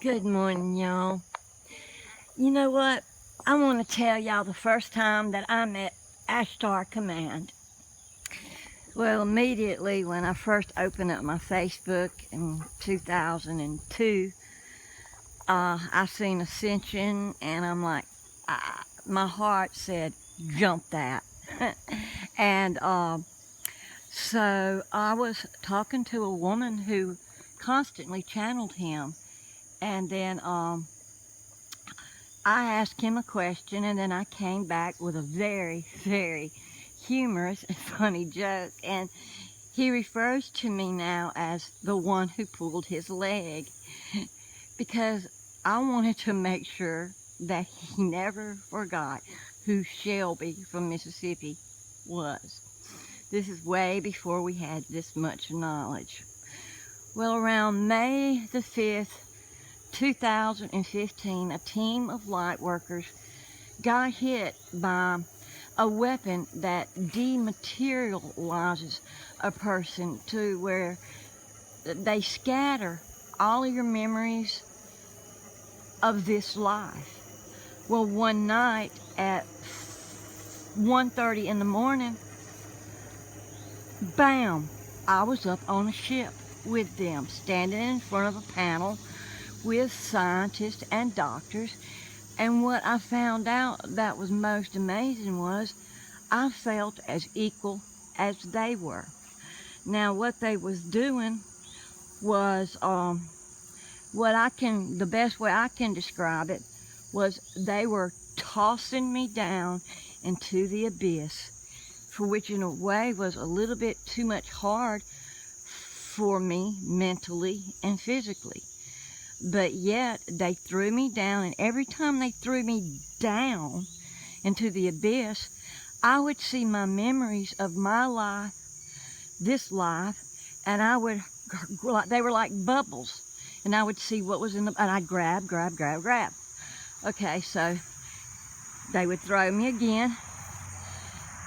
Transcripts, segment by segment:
Good morning, y'all. You know what? I want to tell y'all the first time that I met Ashtar Command. Well, immediately when I first opened up my Facebook in 2002, I seen Ascension, and I'm like, my heart said, jump that. and so I was talking to a woman who constantly channeled him, and then I asked him a question, and then I came back with a very, very humorous and funny joke. And he refers to me now as the one who pulled his leg because I wanted to make sure that he never forgot who Shelby from Mississippi was. This is way before we had this much knowledge. Well, around May the 5th, 2015, a team of light workers got hit by a weapon that dematerializes a person to where they scatter all of your memories of this life. Well, one night at 1:30 in the morning, bam, I was up on a ship with them, standing in front of a panel with scientists and doctors. And what I found out that was most amazing was I felt as equal as they were. Now, what they was doing was, the best way I can describe it was they were tossing me down into the abyss, for which in a way was a little bit too much hard for me mentally and physically. But yet they threw me down, and every time they threw me down into the abyss, I would see my memories of my life, this life, and they were like bubbles, and I would see what was in and I'd grab. Okay, so they would throw me again,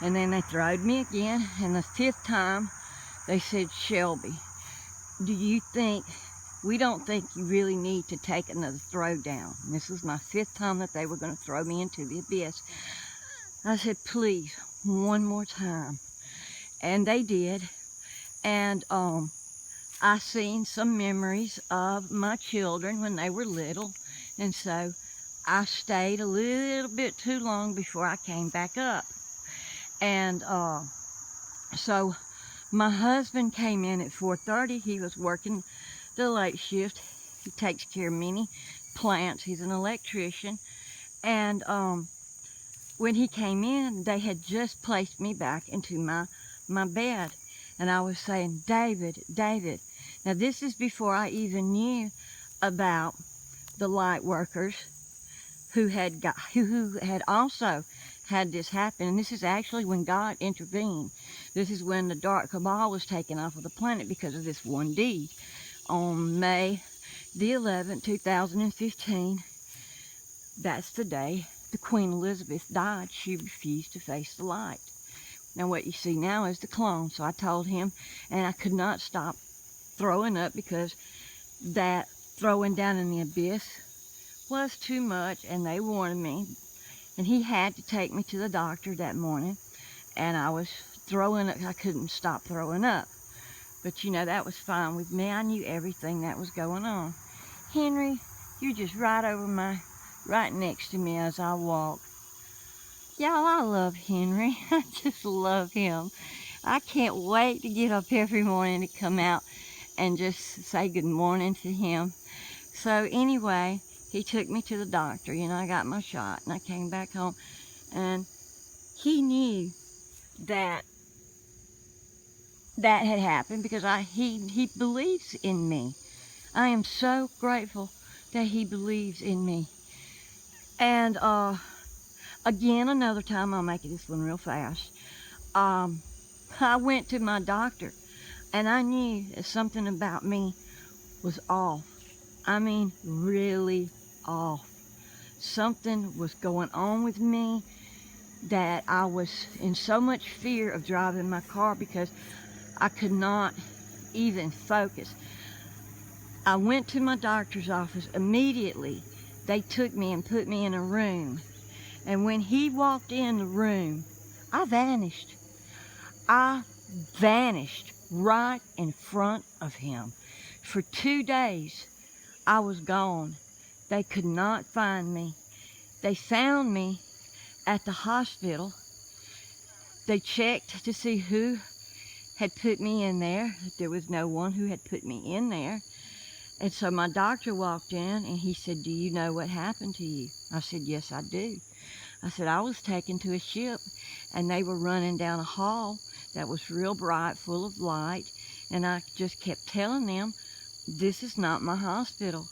and then they throwed me again, and the fifth time they said, Shelby, we don't think you really need to take another throwdown. And this was my fifth time that they were going to throw me into the abyss. I said, please, one more time. And they did. And I seen some memories of my children when they were little. And so I stayed a little bit too long before I came back up. And so my husband came in at 4:30. He was working the late shift. He takes care of many plants. He's an electrician. And when he came in, they had just placed me back into my bed. And I was saying, David. Now, this is before I even knew about the light workers who had also had this happen. And this is actually when God intervened. This is when the dark cabal was taken off of the planet because of this one deed. On May the 11th, 2015, that's the day the Queen Elizabeth died. She refused to face the light. Now what you see now is the clone. So I told him, and I could not stop throwing up because that throwing down in the abyss was too much, and they warned me. And he had to take me to the doctor that morning, and I was throwing up. I couldn't stop throwing up. But you know, that was fine with me. I knew everything that was going on. Henry, you're just right next to me as I walk. Y'all, I love Henry. I just love him. I can't wait to get up every morning to come out and just say good morning to him. So anyway, he took me to the doctor. You know, I got my shot, and I came back home. And he knew that had happened because he believes in me. I am so grateful that he believes in me. And again, another time, I'll make this one real fast. I went to my doctor, and I knew that something about me was off. I mean, really off. Something was going on with me that I was in so much fear of driving my car because I could not even focus. I went to my doctor's office immediately. They took me and put me in a room. And when he walked in the room, I vanished. I vanished right in front of him. For 2 days, I was gone. They could not find me. They found me at the hospital. They checked to see who had put me in there. There was no one who had put me in there. And so my doctor walked in and he said, "Do you know what happened to you?" I said, "Yes, I do." I said, "I was taken to a ship and they were running down a hall that was real bright, full of light. And I just kept telling them, this is not my hospital."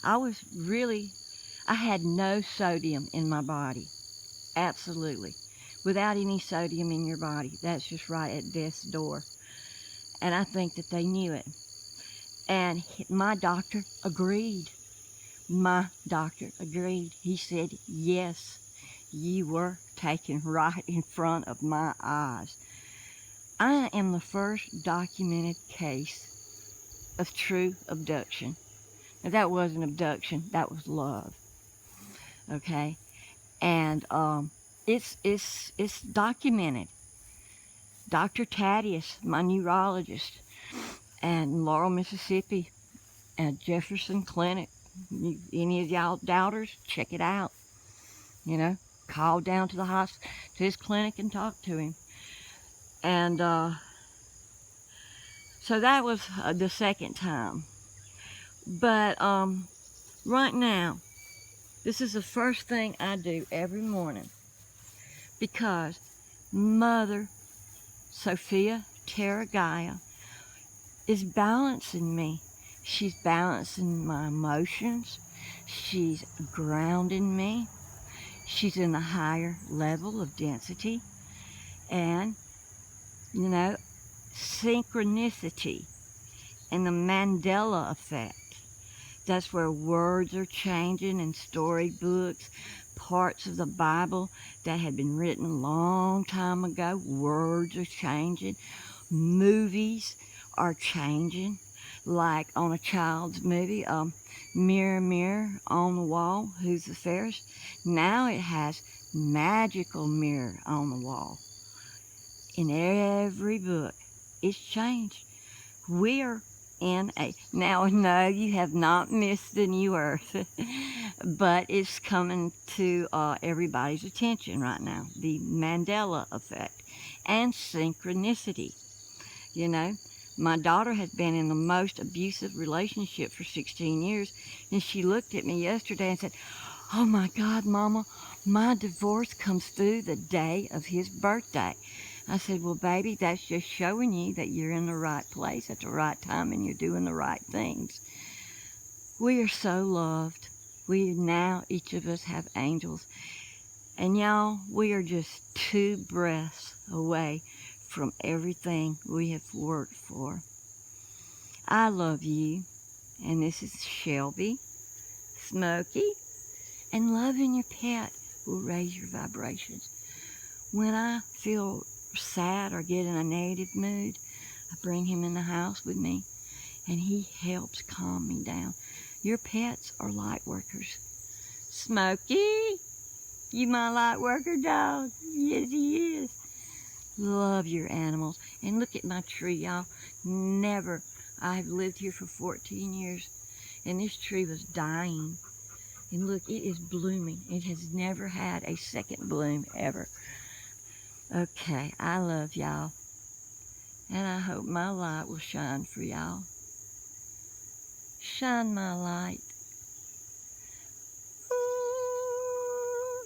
I had no sodium in my body. Absolutely. Without any sodium in your body. That's just right at death's door. And I think that they knew it. And my doctor agreed. My doctor agreed. He said, "Yes, you were taken right in front of my eyes." I am the first documented case of true abduction. Now, that wasn't abduction, that was love. Okay? And it's documented. Dr. Thaddeus, my neurologist, and Laurel, Mississippi, at Jefferson Clinic. Any of y'all doubters, check it out. You know, call down to to his clinic and talk to him. And so that was the second time. But right now, this is the first thing I do every morning because Mother Sophia Terragaya is balancing me. She's balancing my emotions. She's grounding me. She's in a higher level of density. And, you know, synchronicity and the Mandela effect. That's where words are changing in storybooks, parts of the Bible that had been written a long time ago. Words are changing. Movies are changing. Like on a child's movie, Mirror, Mirror on the Wall, who's the fairest? Now it has magical mirror on the wall. In every book, it's changed. We're now, no, you have not missed the new earth, but it's coming to everybody's attention right now. The Mandela effect and synchronicity. You know, my daughter has been in the most abusive relationship for 16 years, and she looked at me yesterday and said, "Oh my God, Mama, my divorce comes through the day of his birthday." I said, "Well, baby, that's just showing you that you're in the right place at the right time and you're doing the right things." We are so loved. Each of us have angels. And y'all, we are just 2 breaths away from everything we have worked for. I love you. And this is Shelby, Smokey, and loving your pet will raise your vibrations. When I feel sad or get in a negative mood, I bring him in the house with me and he helps calm me down. Your pets are light workers. Smokey, you my light worker dog? Yes, he is. Love your animals. And look at my tree, y'all. I've lived here for 14 years and this tree was dying. And look, it is blooming. It has never had a second bloom ever. Okay, I love y'all, and I hope my light will shine for y'all. Shine my light. Ooh.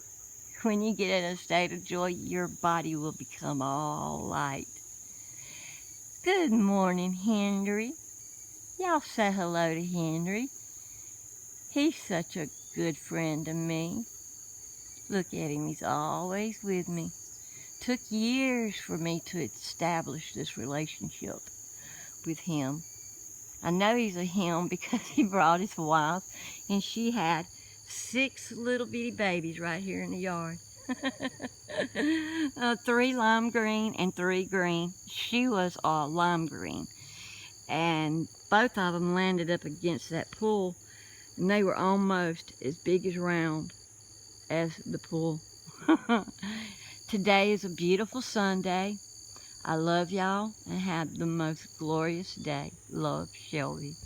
When you get in a state of joy, your body will become all light. Good morning, Henry. Y'all say hello to Henry. He's such a good friend to me. Look at him, he's always with me. Took years for me to establish this relationship with him. I know he's a him because he brought his wife and she had 6 little bitty babies right here in the yard. 3 lime green and 3 green. She was lime green. And both of them landed up against that pool, and they were almost as big as round as the pool. Today is a beautiful Sunday. I love y'all and have the most glorious day. Love, Shelby.